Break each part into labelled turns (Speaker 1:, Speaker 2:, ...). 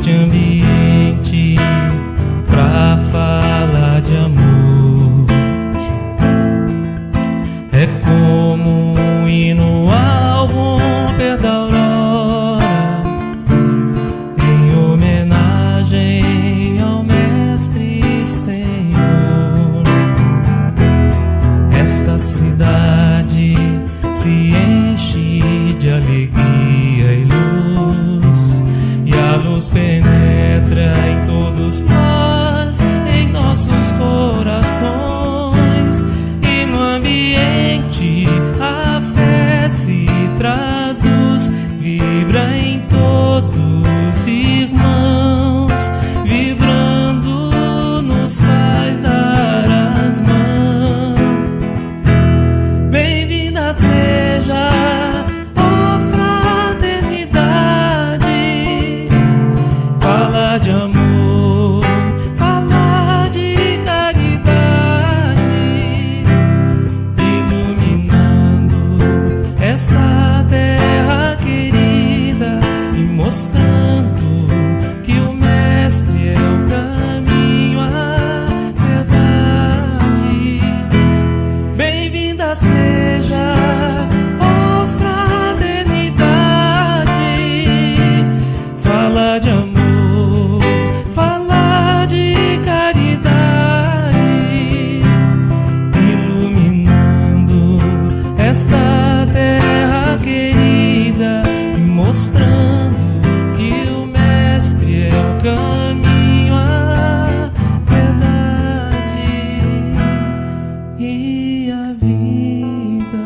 Speaker 1: este ambiente pra falar de amor. É como um hino ao romper da aurora, em homenagem ao Mestre Senhor. Esta cidade se enche de alegria e luz, e a luz penetra em todos nós, em nossos corações, e no ambiente a fé se traduz, vibra em todos irmãos, vibrando nos faz dar as mãos. Bem-vinda seja, ó fraternidade, falar de amor, falar de caridade, iluminando esta terra querida e mostrando que o Mestre é o caminho, a verdade. Bem-vinda seja, ó fraternidade, falar de amor, falar de caridade, iluminando esta terra querida e mostrando que o Mestre é o caminho, a verdade e a vida.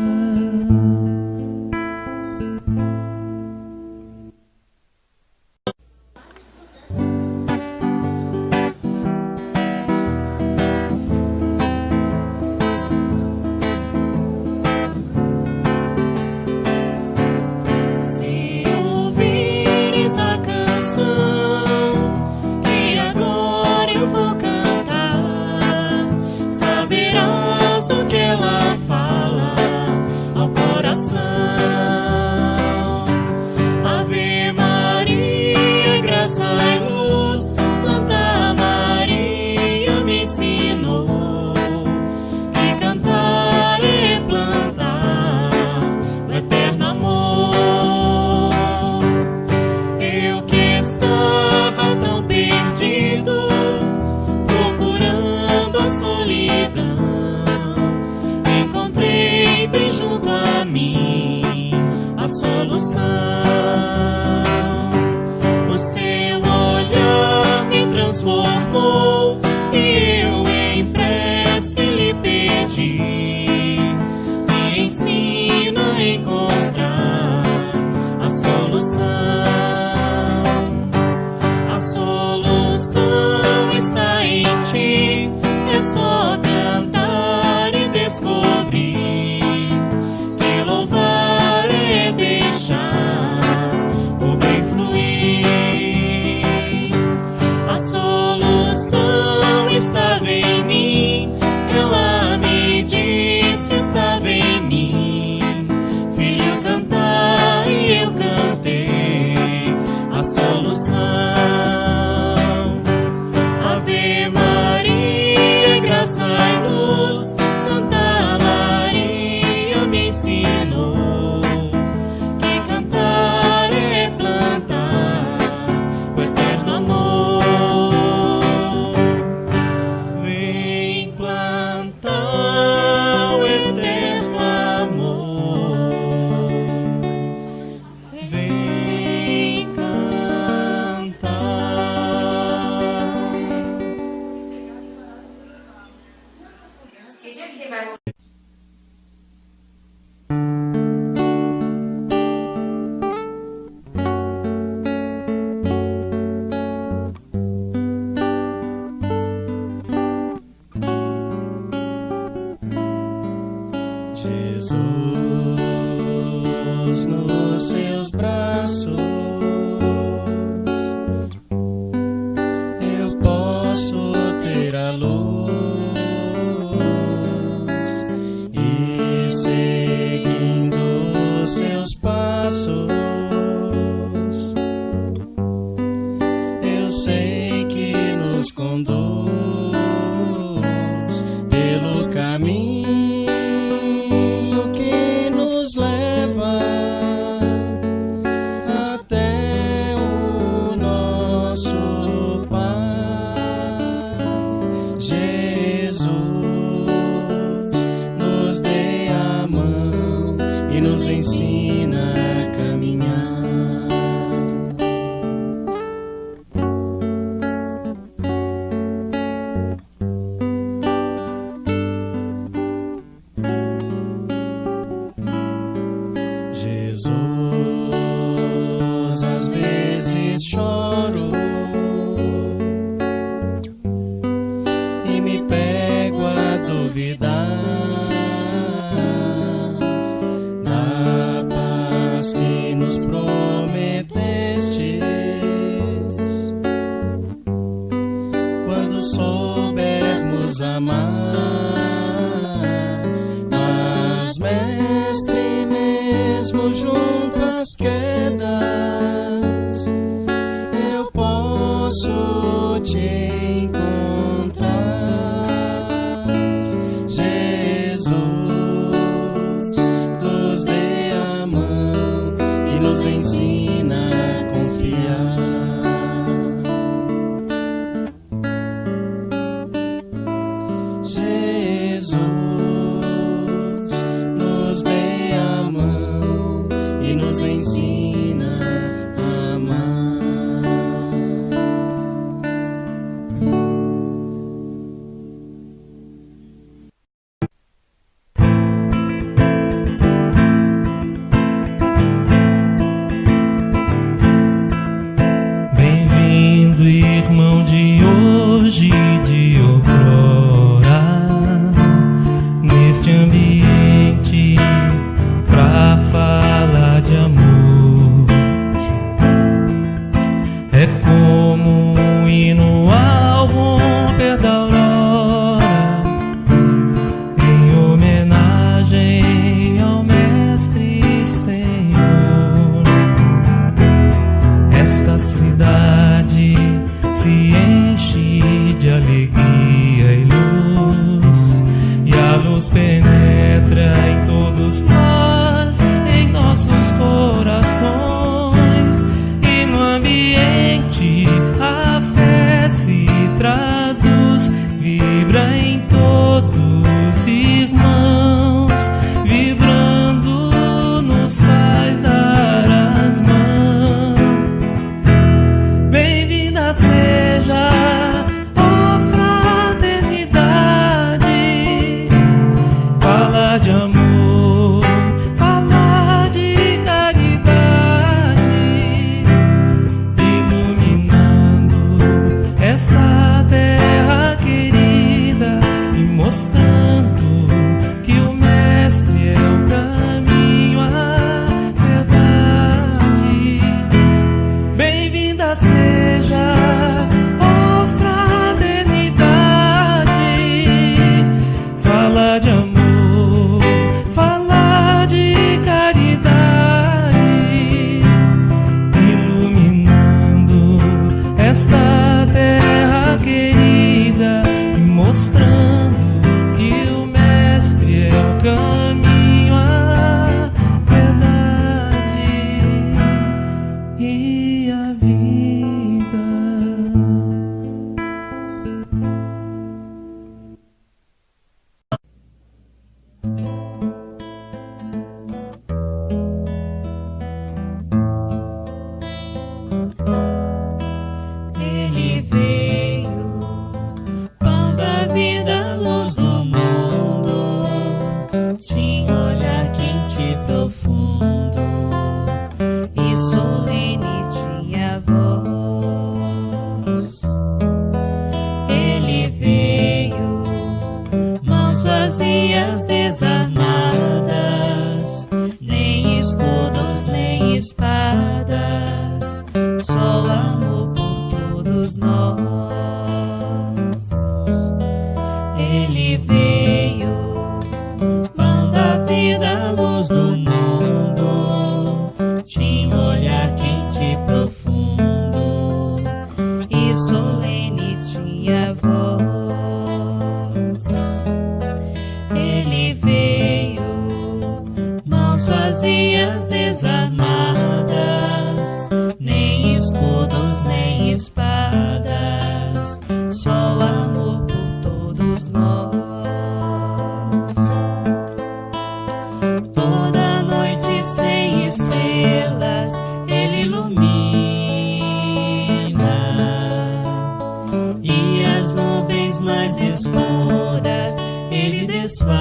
Speaker 1: escuras Ele desfaz.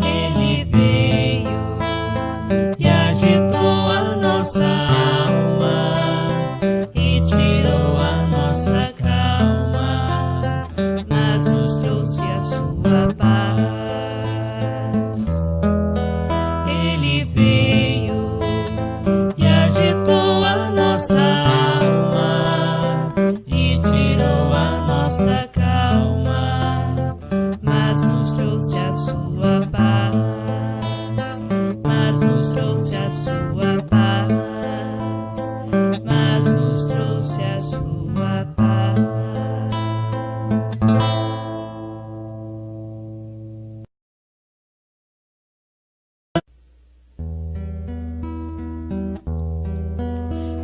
Speaker 1: Ele veio e agitou a nossa alma e tirou a nossa calma, mas nos trouxe a sua paz. Ele veio e agitou a nossa alma e tirou a nossa calma, mas nos trouxe a sua paz, mas nos trouxe a sua paz, mas nos trouxe a sua paz.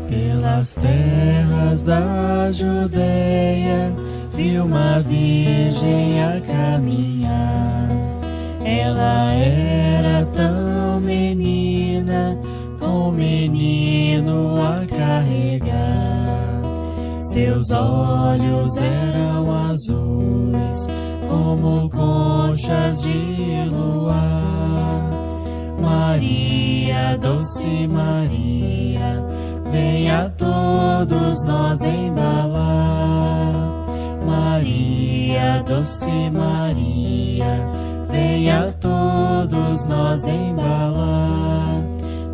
Speaker 1: Pelas terras da Judeia vi uma virgem a caminhar. Ela era tão menina, com um menino a carregar. Seus olhos eram azuis, como conchas de luar. Maria, doce Maria, vem a todos nós embalar. Maria, doce Maria, vem a todos nós embalar.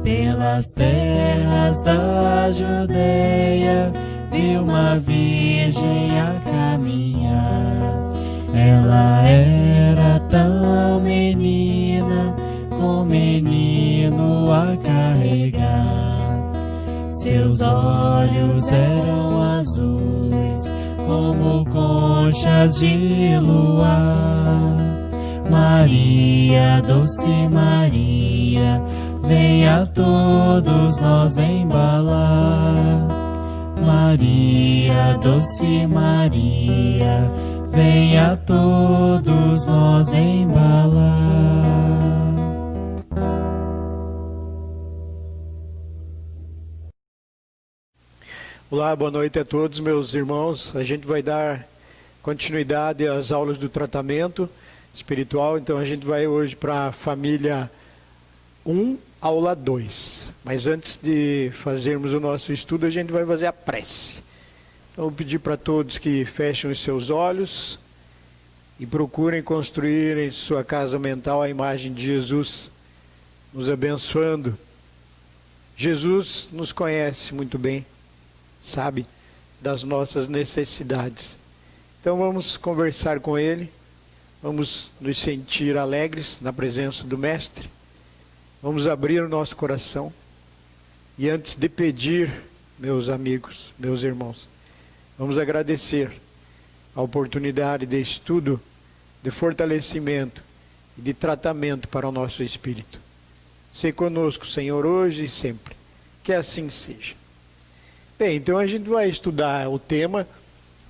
Speaker 1: Pelas terras da Judeia vi uma virgem a caminhar. Ela era tão menina, com menino a carregar. Seus olhos eram azuis, como conchas de luar. Maria, doce Maria, vem a todos nós embalar. Maria, doce Maria, vem a todos nós embalar.
Speaker 2: Olá, boa noite a todos, meus irmãos. A gente vai dar continuidade às aulas do tratamento espiritual. Então a gente vai hoje para a família 1, aula 2. Mas antes de fazermos o nosso estudo, a gente vai fazer a prece. Então eu vou pedir para todos que fechem os seus olhos e procurem construir em sua casa mental a imagem de Jesus, nos abençoando. Jesus nos conhece muito bem, sabe das nossas necessidades. Então vamos conversar com Ele, vamos nos sentir alegres na presença do Mestre, vamos abrir o nosso coração e antes de pedir, meus amigos, meus irmãos, vamos agradecer a oportunidade de estudo, de fortalecimento e de tratamento para o nosso espírito. Sê conosco, Senhor, hoje e sempre, que assim seja. Bem, então a gente vai estudar o tema,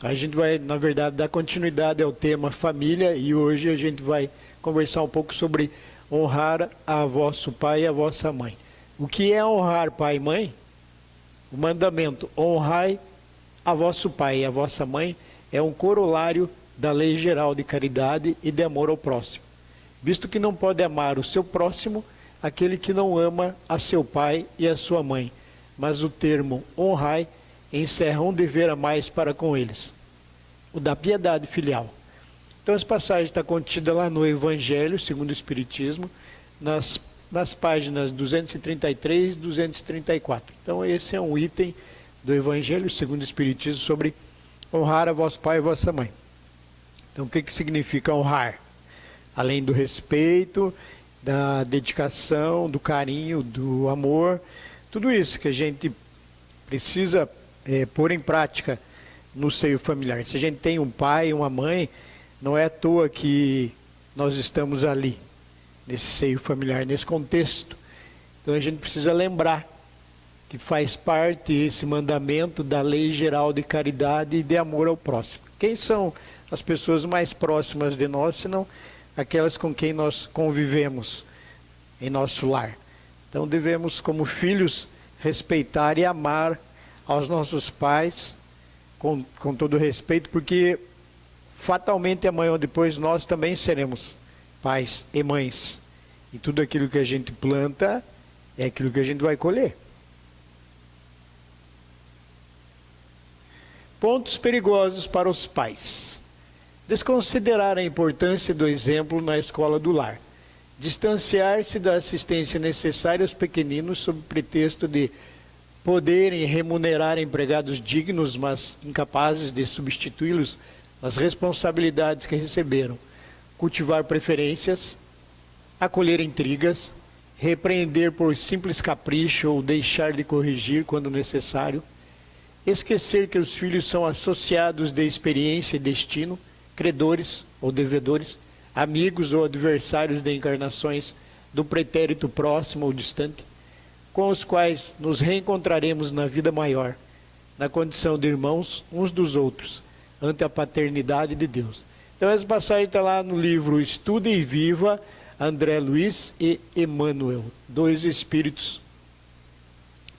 Speaker 2: a gente vai, na verdade, dar continuidade ao tema família e hoje a gente vai conversar um pouco sobre honrar a vosso pai e a vossa mãe. O que é honrar pai e mãe? O mandamento, honrai a vosso pai e a vossa mãe, é um corolário da lei geral de caridade e de amor ao próximo. Visto que não pode amar o seu próximo, aquele que não ama a seu pai e a sua mãe. Mas o termo honrai encerra um dever a mais para com eles, o da piedade filial. Então essa passagem está contida lá no Evangelho, segundo o Espiritismo, nas páginas 233 e 234. Então esse é um item do Evangelho, segundo o Espiritismo, sobre honrar a vosso pai e a vossa mãe. Então o que significa honrar? Além do respeito, da dedicação, do carinho, do amor, tudo isso que a gente precisa pôr em prática no seio familiar. Se a gente tem um pai e uma mãe, não é à toa que nós estamos ali, nesse seio familiar, nesse contexto. Então a gente precisa lembrar que faz parte esse mandamento da lei geral de caridade e de amor ao próximo. Quem são as pessoas mais próximas de nós, senão aquelas com quem nós convivemos em nosso lar? Então devemos, como filhos, respeitar e amar aos nossos pais com todo respeito, porque fatalmente amanhã ou depois nós também seremos pais e mães. E tudo aquilo que a gente planta é aquilo que a gente vai colher. Pontos perigosos para os pais. Desconsiderar a importância do exemplo na escola do lar. Distanciar-se da assistência necessária aos pequeninos sob pretexto de poderem remunerar empregados dignos, mas incapazes de substituí-los nas responsabilidades que receberam. Cultivar preferências, acolher intrigas, repreender por simples capricho ou deixar de corrigir quando necessário, esquecer que os filhos são associados de experiência e destino, credores ou devedores, amigos ou adversários de encarnações do pretérito próximo ou distante, com os quais nos reencontraremos na vida maior, na condição de irmãos uns dos outros, ante a paternidade de Deus. Então essa passagem está lá no livro Estuda e Viva, André Luiz e Emmanuel, dois espíritos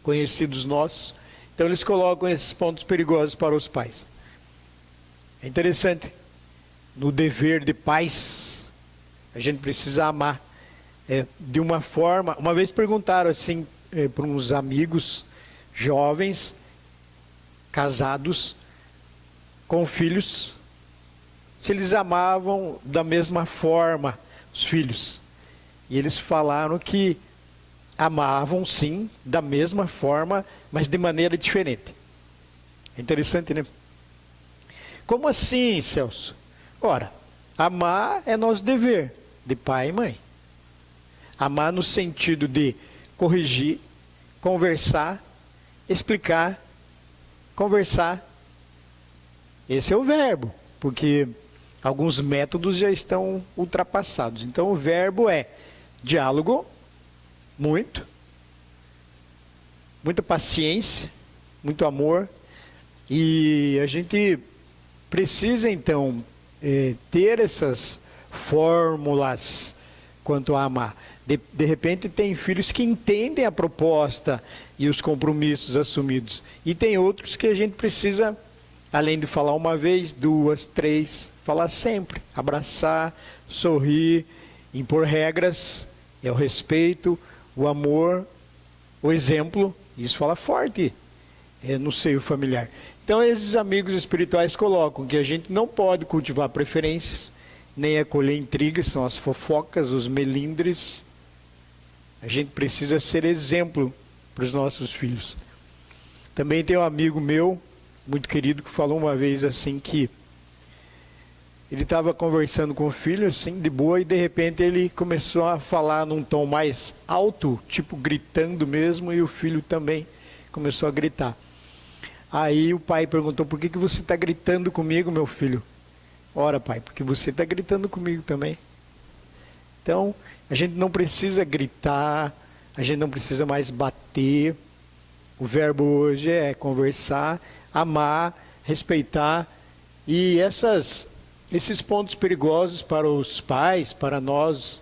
Speaker 2: conhecidos nossos. Então eles colocam esses pontos perigosos para os pais. É interessante, no dever de pais, a gente precisa amar de uma forma. Uma vez perguntaram assim para uns amigos jovens, casados, com filhos, se eles amavam da mesma forma os filhos. E eles falaram que amavam sim, da mesma forma, mas de maneira diferente. É interessante, né? Como assim, Celso? Ora, amar é nosso dever de pai e mãe. Amar no sentido de corrigir, conversar, explicar, conversar. Esse é o verbo, porque alguns métodos já estão ultrapassados. Então o verbo é diálogo, muita paciência, muito amor. E a gente precisa então ter essas fórmulas quanto a amar. De repente tem filhos que entendem a proposta e os compromissos assumidos. E tem outros que a gente precisa, além de falar uma vez, duas, três, falar sempre. Abraçar, sorrir, impor regras, é o respeito, o amor, o exemplo. Isso fala forte no seio familiar. Então esses amigos espirituais colocam que a gente não pode cultivar preferências, nem acolher intrigas, são as fofocas, os melindres. A gente precisa ser exemplo para os nossos filhos. Também tem um amigo meu, muito querido, que falou uma vez assim que ele estava conversando com o filho, assim, de boa, e de repente ele começou a falar num tom mais alto, tipo gritando mesmo, e o filho também começou a gritar. Aí o pai perguntou: por que você está gritando comigo, meu filho? Ora, pai, porque você está gritando comigo também. Então, a gente não precisa gritar, a gente não precisa mais bater. O verbo hoje é conversar, amar, respeitar. E esses pontos perigosos para os pais, para nós,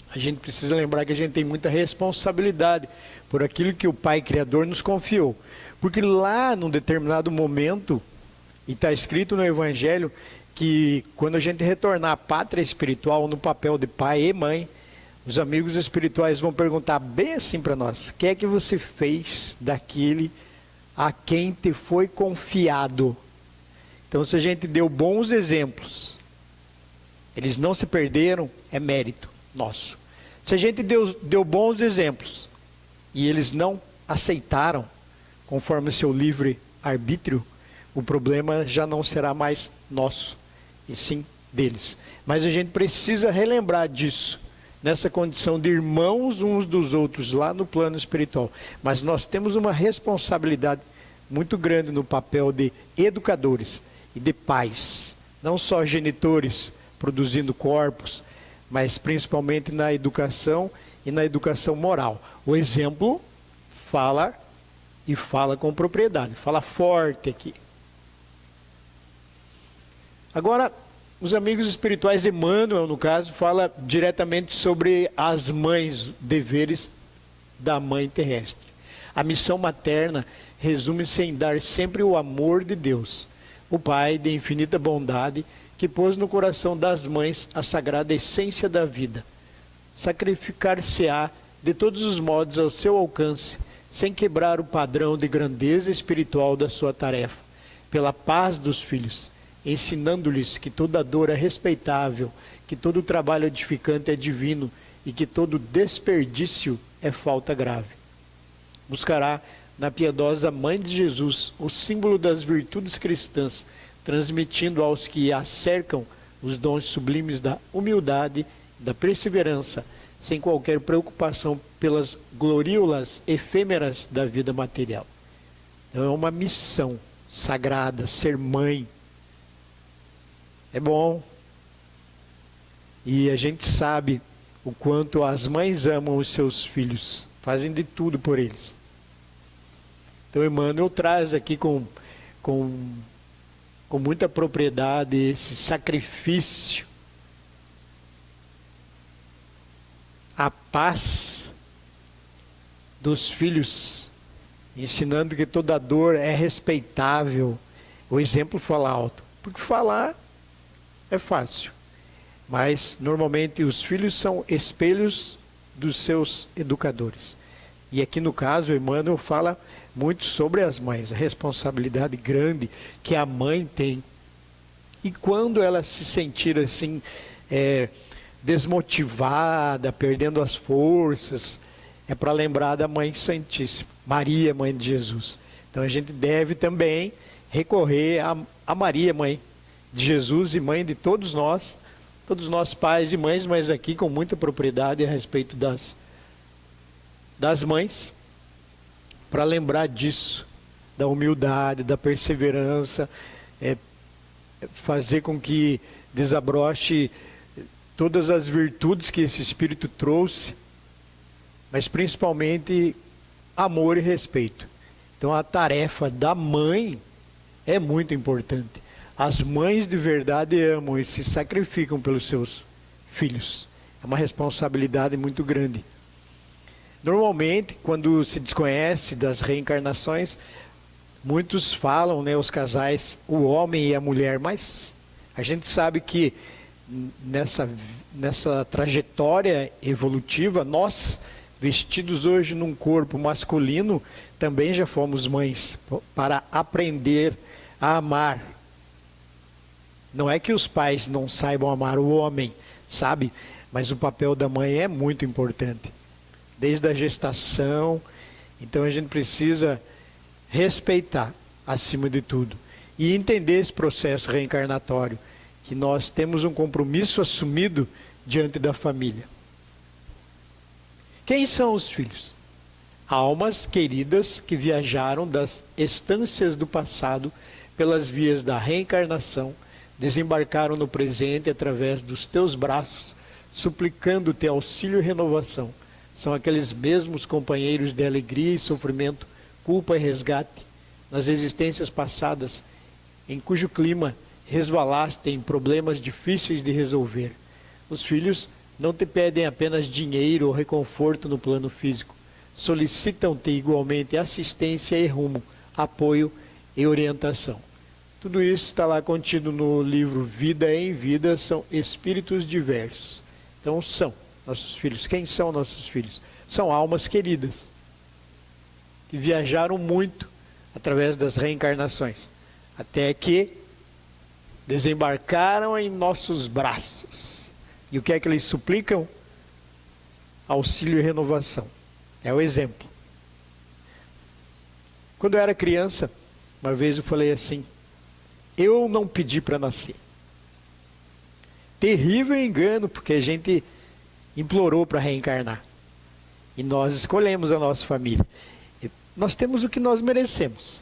Speaker 2: a gente precisa lembrar que a gente tem muita responsabilidade por aquilo que o Pai Criador nos confiou. Porque lá, num determinado momento, e está escrito no Evangelho, que quando a gente retornar à pátria espiritual, no papel de pai e mãe, os amigos espirituais vão perguntar bem assim para nós: o que é que você fez daquele a quem te foi confiado? Então, se a gente deu bons exemplos, eles não se perderam, é mérito nosso. Se a gente deu bons exemplos e eles não aceitaram, conforme o seu livre arbítrio, o problema já não será mais nosso, e sim deles. Mas a gente precisa relembrar disso, nessa condição de irmãos uns dos outros lá no plano espiritual. Mas nós temos uma responsabilidade muito grande no papel de educadores e de pais, não só genitores produzindo corpos, mas principalmente na educação e na educação moral. O exemplo fala e fala com propriedade, fala forte aqui. Agora, os amigos espirituais, Emmanuel, no caso, fala diretamente sobre as mães, deveres da mãe terrestre. A missão materna resume-se em dar sempre o amor de Deus, o Pai de infinita bondade, que pôs no coração das mães a sagrada essência da vida. Sacrificar-se-á de todos os modos ao seu alcance, sem quebrar o padrão de grandeza espiritual da sua tarefa, pela paz dos filhos, ensinando-lhes que toda dor é respeitável, que todo trabalho edificante é divino e que todo desperdício é falta grave. Buscará na piedosa Mãe de Jesus o símbolo das virtudes cristãs, transmitindo aos que a cercam os dons sublimes da humildade e da perseverança, sem qualquer preocupação pelas gloriolas efêmeras da vida material. Então é uma missão sagrada, ser mãe. É bom. E a gente sabe o quanto as mães amam os seus filhos, fazem de tudo por eles. Então Emmanuel traz aqui com muita propriedade esse sacrifício, a paz dos filhos, ensinando que toda dor é respeitável. O exemplo fala alto, porque falar é fácil, mas normalmente os filhos são espelhos dos seus educadores. E aqui no caso, Emmanuel fala muito sobre as mães, a responsabilidade grande que a mãe tem. E quando ela se sentir assim, desmotivada, perdendo as forças, é para lembrar da Mãe Santíssima, Maria, Mãe de Jesus. Então a gente deve também recorrer a Maria, Mãe de Jesus e Mãe de todos nós pais e mães, mas aqui com muita propriedade a respeito das mães, para lembrar disso, da humildade, da perseverança, fazer com que desabroche todas as virtudes que esse Espírito trouxe, mas principalmente amor e respeito. Então a tarefa da mãe é muito importante. As mães de verdade amam e se sacrificam pelos seus filhos. É uma responsabilidade muito grande. Normalmente, quando se desconhece das reencarnações, muitos falam, né, os casais, o homem e a mulher, mas a gente sabe que nessa trajetória evolutiva, nós, vestidos hoje num corpo masculino, também já fomos mães, para aprender a amar. Não é que os pais não saibam amar o homem, sabe? Mas o papel da mãe é muito importante. Desde a gestação, então a gente precisa respeitar, acima de tudo, e entender esse processo reencarnatório, que nós temos um compromisso assumido diante da família. Quem são os filhos? Almas queridas que viajaram das estâncias do passado pelas vias da reencarnação, desembarcaram no presente através dos teus braços, suplicando-te auxílio e renovação. São aqueles mesmos companheiros de alegria e sofrimento, culpa e resgate, nas existências passadas, em cujo clima resvalaste em problemas difíceis de resolver. Os filhos não te pedem apenas dinheiro ou reconforto no plano físico, solicitam-te igualmente assistência e rumo, apoio e orientação. Tudo isso está lá contido no livro Vida em Vida, são espíritos diversos. Então são nossos filhos. Quem são nossos filhos? São almas queridas, que viajaram muito através das reencarnações, até que desembarcaram em nossos braços. E o que é que eles suplicam? Auxílio e renovação. É o exemplo. Quando eu era criança, uma vez eu falei assim: eu não pedi para nascer. Terrível engano, porque a gente implorou para reencarnar. E nós escolhemos a nossa família. E nós temos o que nós merecemos.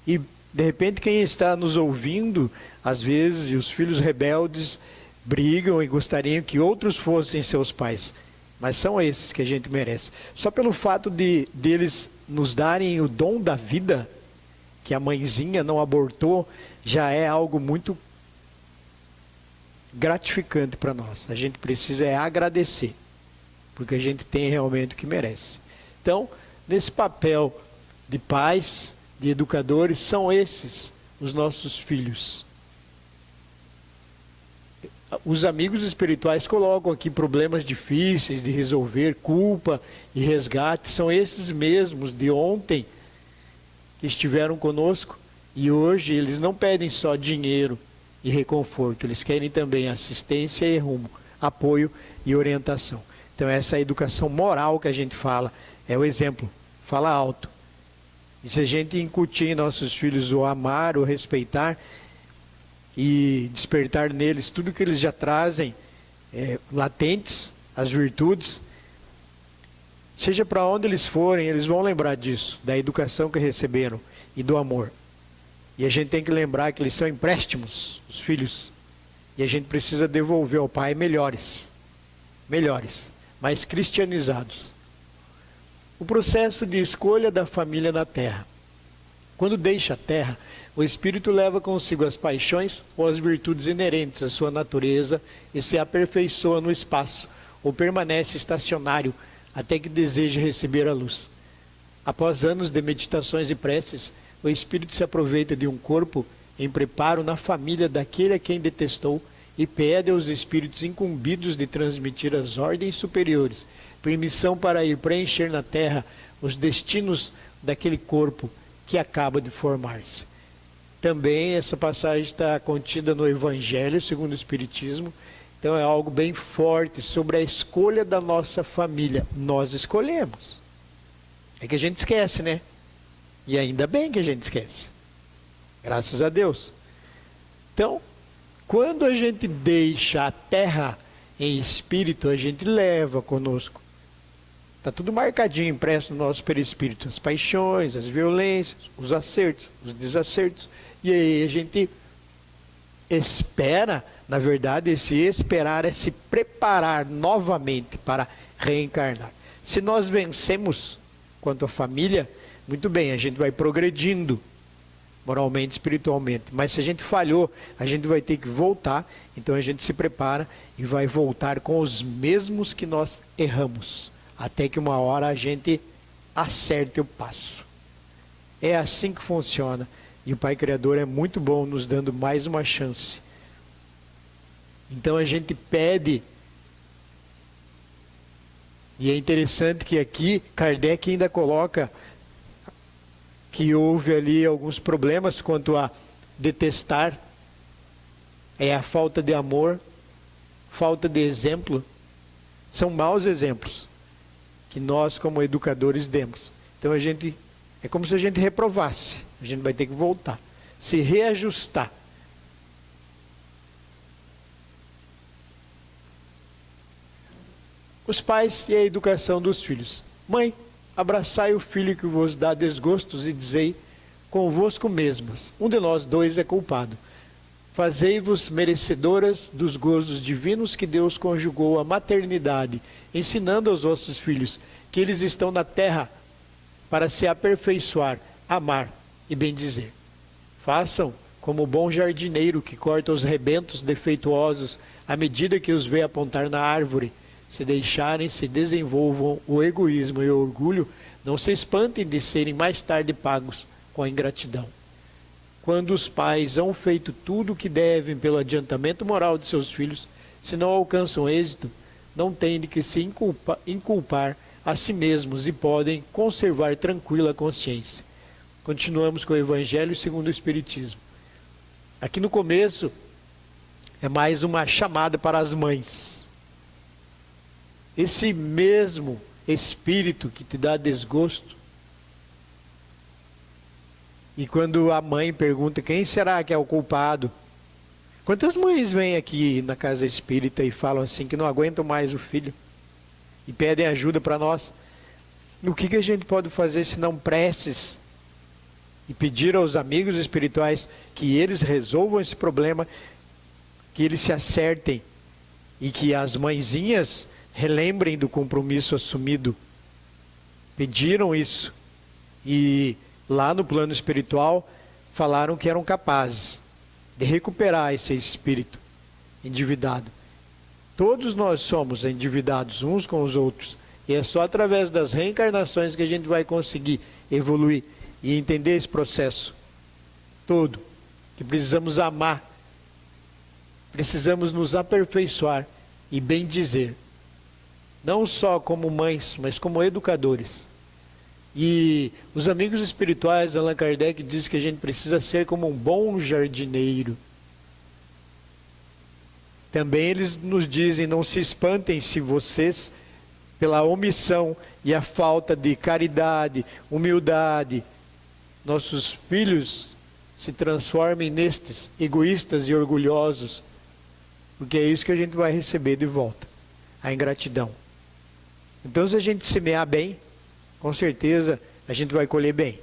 Speaker 2: E, de repente, quem está nos ouvindo, às vezes, e os filhos rebeldes brigam e gostariam que outros fossem seus pais. Mas são esses que a gente merece. Só pelo fato deles nos darem o dom da vida, que a mãezinha não abortou, já é algo muito gratificante para nós. A gente precisa agradecer, porque a gente tem realmente o que merece. Então, nesse papel de pais, de educadores, são esses os nossos filhos. Os amigos espirituais colocam aqui problemas difíceis de resolver, culpa e resgate. São esses mesmos de ontem que estiveram conosco e hoje eles não pedem só dinheiro e reconforto, eles querem também assistência e rumo, apoio e orientação. Então essa é a educação moral que a gente fala, é o exemplo, fala alto. E se a gente incutir em nossos filhos o amar, o respeitar e despertar neles tudo que eles já trazem latentes, as virtudes, seja para onde eles forem, eles vão lembrar disso, da educação que receberam e do amor. E a gente tem que lembrar que eles são empréstimos, os filhos, e a gente precisa devolver ao pai melhores, mais cristianizados. O processo de escolha da família na terra. Quando deixa a terra, o espírito leva consigo as paixões ou as virtudes inerentes à sua natureza e se aperfeiçoa no espaço, ou permanece estacionário até que deseje receber a luz. Após anos de meditações e preces, o espírito se aproveita de um corpo em preparo na família daquele a quem detestou e pede aos espíritos incumbidos de transmitir as ordens superiores permissão para ir preencher na terra os destinos daquele corpo que acaba de formar-se. Também essa passagem está contida no Evangelho segundo o Espiritismo, então é algo bem forte sobre a escolha da nossa família. Nós escolhemos. É que a gente esquece, né? E ainda bem que a gente esquece. Graças a Deus. Então, quando a gente deixa a terra em espírito, a gente leva conosco. Está tudo marcadinho, impresso no nosso perispírito. As paixões, as violências, os acertos, os desacertos. E aí a gente espera, na verdade, esse esperar é se preparar novamente para reencarnar. Se nós vencemos quanto à família, muito bem, a gente vai progredindo moralmente, espiritualmente. Mas se a gente falhou, a gente vai ter que voltar. Então a gente se prepara e vai voltar com os mesmos que nós erramos. Até que uma hora a gente acerte o passo. É assim que funciona. E o Pai Criador é muito bom nos dando mais uma chance. Então a gente pede. E é interessante que aqui Kardec ainda coloca que houve ali alguns problemas quanto a detestar. É a falta de amor, falta de exemplo. São maus exemplos que nós como educadores demos. Então a gente, é como se a gente reprovasse. A gente vai ter que voltar, se reajustar. Os pais e a educação dos filhos. Mãe, abraçai o filho que vos dá desgostos e dizei convosco mesmas, um de nós dois é culpado. Fazei-vos merecedoras dos gozos divinos que Deus conjugou à maternidade, ensinando aos vossos filhos que eles estão na terra para se aperfeiçoar, amar e bendizer. Façam como o bom jardineiro que corta os rebentos defeituosos à medida que os vê apontar na árvore. Se deixarem, se desenvolvam o egoísmo e o orgulho, não se espantem de serem mais tarde pagos com a ingratidão. Quando os pais hão feito tudo o que devem pelo adiantamento moral de seus filhos, se não alcançam êxito, não têm de que se inculpar a si mesmos e podem conservar tranquila consciência. Continuamos com o Evangelho segundo o Espiritismo. Aqui no começo é mais uma chamada para as mães. Esse mesmo espírito que te dá desgosto. E quando a mãe pergunta quem será que é o culpado? Quantas mães vêm aqui na casa espírita e falam assim que não aguentam mais o filho? E pedem ajuda para nós? O que a gente pode fazer se não preces? E pedir aos amigos espirituais que eles resolvam esse problema, que eles se acertem e que as mãezinhas relembrem do compromisso assumido. Pediram isso e lá no plano espiritual falaram que eram capazes de recuperar esse espírito endividado. Todos nós somos endividados uns com os outros E é só através das reencarnações que a gente vai conseguir evoluir e entender esse processo todo. Que precisamos amar, precisamos nos aperfeiçoar e bem dizer. Não só como mães, mas como educadores. E os amigos espirituais, Allan Kardec diz que a gente precisa ser como um bom jardineiro. Também eles nos dizem, não se espantem se vocês, pela omissão e a falta de caridade, humildade, nossos filhos se transformem nestes egoístas e orgulhosos, porque é isso que a gente vai receber de volta, a ingratidão. Então, se a gente semear bem, com certeza a gente vai colher bem.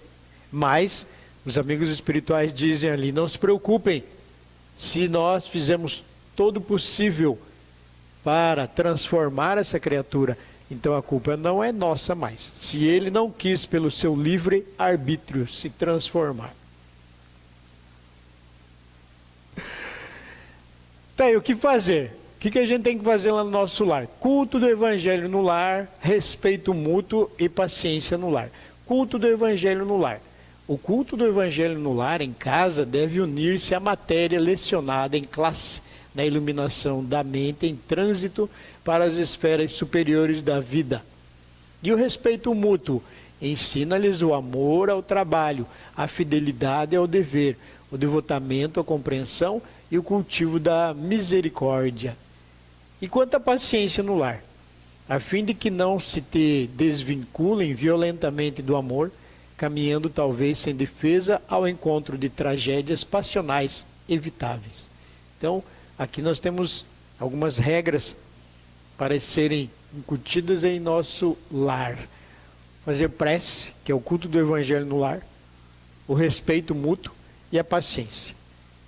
Speaker 2: Mas os amigos espirituais dizem ali, não se preocupem se nós fizemos todo o possível para transformar essa criatura, então a culpa não é nossa mais. Se ele não quis pelo seu livre arbítrio se transformar. Tá, e o que fazer? O que a gente tem que fazer lá no nosso lar? Culto do Evangelho no lar, respeito mútuo e paciência no lar. Culto do Evangelho no lar. O culto do Evangelho no lar, em casa, deve unir-se à matéria lecionada em classe, na iluminação da mente em trânsito para as esferas superiores da vida. E o respeito mútuo ensina-lhes o amor ao trabalho, a fidelidade ao dever, o devotamento à compreensão e o cultivo da misericórdia. E quanto à paciência no lar, a fim de que não se te desvinculem violentamente do amor, caminhando talvez sem defesa ao encontro de tragédias passionais evitáveis. Então, aqui nós temos algumas regras para serem incutidas em nosso lar. Fazer prece, que é o culto do Evangelho no lar, o respeito mútuo e a paciência.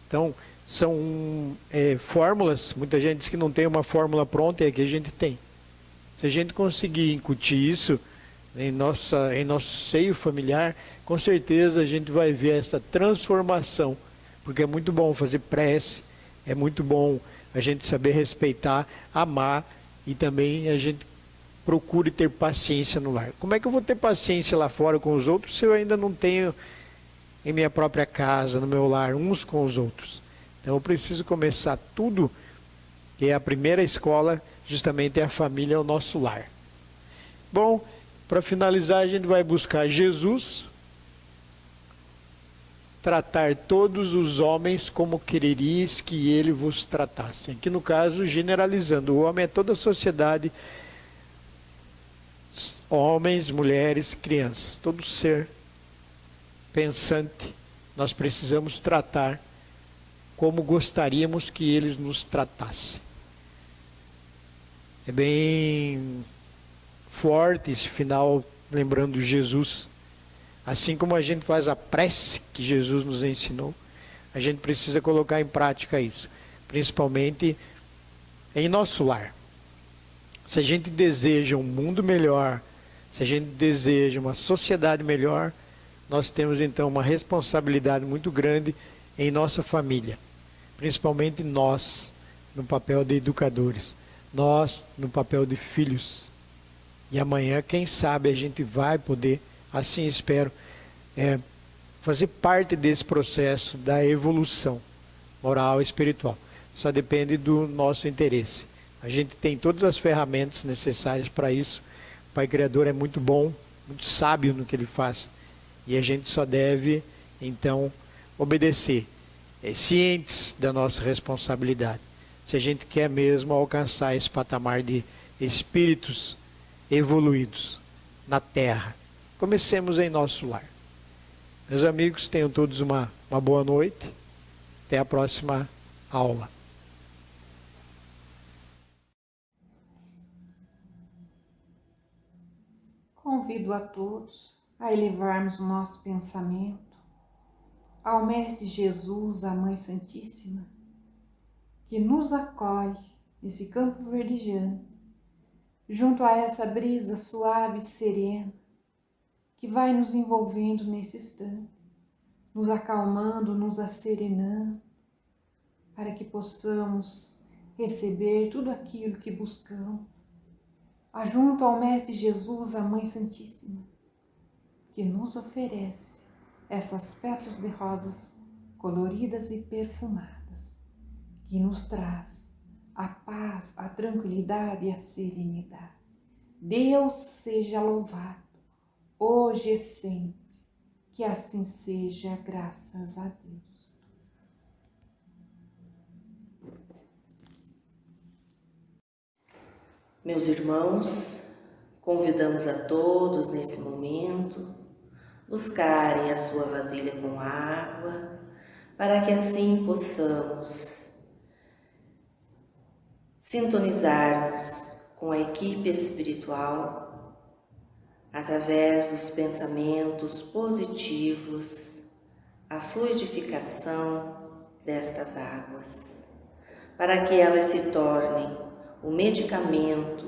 Speaker 2: Então, são fórmulas, muita gente diz que não tem uma fórmula pronta, e aqui a gente tem. Se a gente conseguir incutir isso em nosso seio familiar, com certeza a gente vai ver essa transformação, porque é muito bom fazer prece, é muito bom a gente saber respeitar, amar, e também a gente procure ter paciência no lar. Como é que eu vou ter paciência lá fora com os outros se eu ainda não tenho em minha própria casa, no meu lar, uns com os outros? Então eu preciso começar tudo, que é a primeira escola, justamente é a família, é o nosso lar. Bom, para finalizar, a gente vai buscar Jesus, tratar todos os homens como quereris que ele vos tratasse. Aqui no caso, generalizando, o homem é toda a sociedade, homens, mulheres, crianças, todo ser pensante, nós precisamos tratar como gostaríamos que eles nos tratassem. É bem forte esse final, lembrando Jesus. Assim como a gente faz a prece que Jesus nos ensinou, a gente precisa colocar em prática isso, principalmente em nosso lar. Se a gente deseja um mundo melhor, se a gente deseja uma sociedade melhor, nós temos então uma responsabilidade muito grande em nossa família, principalmente nós, no papel de educadores, nós, no papel de filhos. E amanhã, quem sabe, a gente vai poder, assim espero, fazer parte desse processo da evolução moral e espiritual. Só depende do nosso interesse. A gente tem todas as ferramentas necessárias para isso. O Pai Criador é muito bom, muito sábio no que ele faz. E a gente só deve, então, obedecer, cientes da nossa responsabilidade. Se a gente quer mesmo alcançar esse patamar de espíritos evoluídos na Terra. Comecemos em nosso lar. Meus amigos, tenham todos uma boa noite. Até a próxima aula.
Speaker 3: Convido a todos a elevarmos o nosso pensamento ao Mestre Jesus, à Mãe Santíssima, que nos acolhe nesse campo verdejante, junto a essa brisa suave e serena, que vai nos envolvendo nesse instante, nos acalmando, nos asserenando, para que possamos receber tudo aquilo que buscamos, Ajunto ao Mestre Jesus a Mãe Santíssima, que nos oferece essas pétalas de rosas coloridas e perfumadas, que nos traz a paz, a tranquilidade e a serenidade. Deus seja louvado, hoje e sempre. Que assim seja, graças a Deus.
Speaker 4: Meus irmãos, convidamos a todos nesse momento buscarem a sua vasilha com água, para que assim possamos sintonizarmos com a equipe espiritual através dos pensamentos positivos, a fluidificação destas águas, para que elas se tornem o medicamento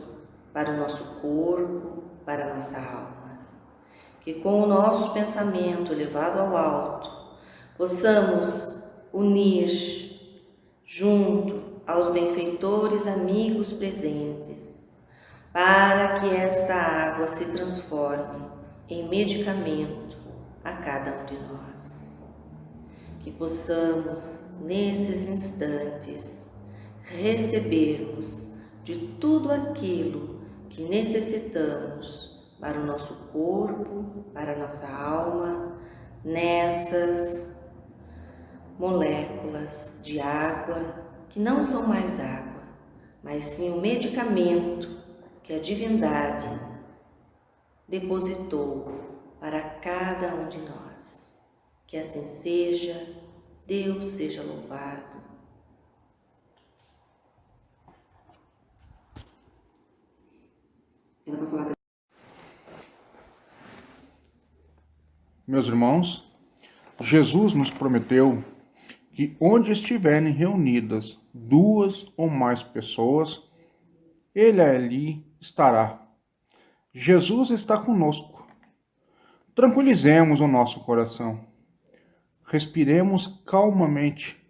Speaker 4: para o nosso corpo, para a nossa alma. Que com o nosso pensamento elevado ao alto, possamos unir junto aos benfeitores amigos presentes, para que esta água se transforme em medicamento a cada um de nós. Que possamos, nesses instantes, recebermos de tudo aquilo que necessitamos para o nosso corpo, para a nossa alma, nessas moléculas de água que não são mais água, mas sim um medicamento que a divindade depositou para cada um de nós. Que assim seja, Deus seja louvado.
Speaker 5: Meus irmãos, Jesus nos prometeu que onde estiverem reunidas 2 ou mais pessoas, Ele ali estará. Jesus está conosco. Tranquilizemos o nosso coração. Respiremos calmamente.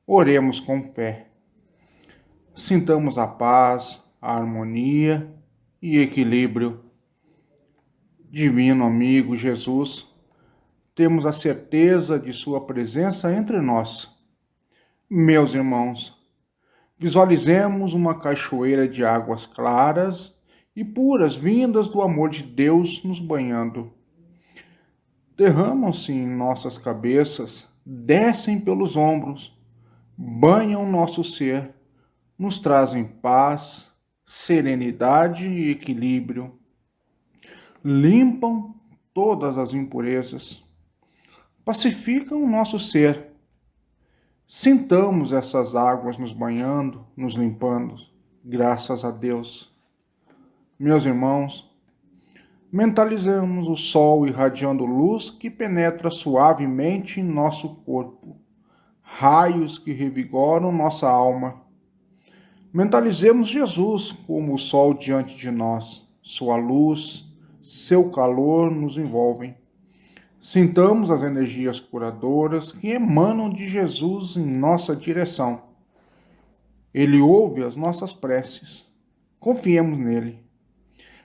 Speaker 5: Oremos com fé. Sintamos a paz, a harmonia e equilíbrio. Divino amigo Jesus, temos a certeza de sua presença entre nós. Meus irmãos, visualizemos uma cachoeira de águas claras e puras vindas do amor de Deus nos banhando. Derramam-se em nossas cabeças, descem pelos ombros, banham nosso ser, nos trazem paz, serenidade e equilíbrio. Limpam todas as impurezas, pacificam o nosso ser. Sintamos essas águas nos banhando, nos limpando, graças a Deus. Meus irmãos, mentalizamos o sol irradiando luz que penetra suavemente em nosso corpo, raios que revigoram nossa alma. Mentalizemos Jesus como o sol diante de nós, sua luz, seu calor nos envolvem. Sintamos as energias curadoras que emanam de Jesus em nossa direção. Ele ouve as nossas preces. Confiemos nele.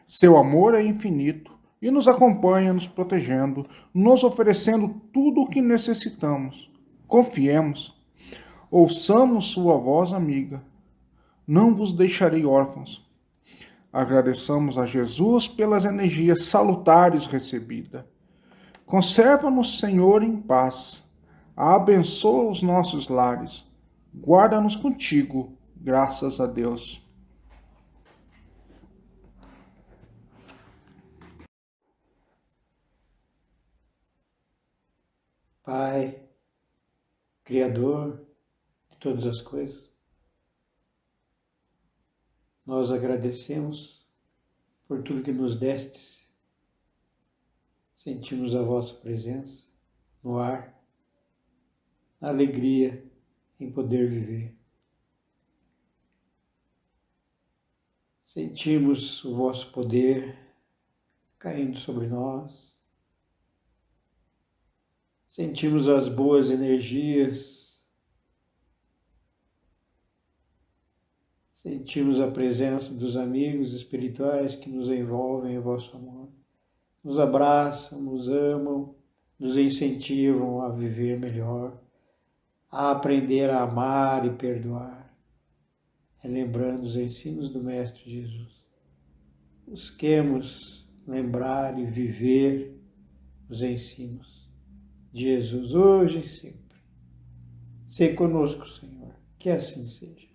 Speaker 5: Seu amor é infinito e nos acompanha, nos protegendo, nos oferecendo tudo o que necessitamos. Confiemos. Ouçamos sua voz amiga. Não vos deixarei órfãos. Agradeçamos a Jesus pelas energias salutares recebidas. Conserva-nos, Senhor, em paz. Abençoa os nossos lares. Guarda-nos contigo, graças a Deus.
Speaker 2: Pai, Criador de todas as coisas, nós agradecemos por tudo que nos destes. Sentimos a vossa presença no ar, na alegria em poder viver. Sentimos o vosso poder caindo sobre nós. Sentimos as boas energias. Sentimos a presença dos amigos espirituais que nos envolvem em vosso amor. Nos abraçam, nos amam, nos incentivam a viver melhor, a aprender a amar e perdoar, relembrando os ensinos do Mestre Jesus. Busquemos lembrar e viver os ensinos de Jesus hoje e sempre. Sê conosco, Senhor, que assim seja.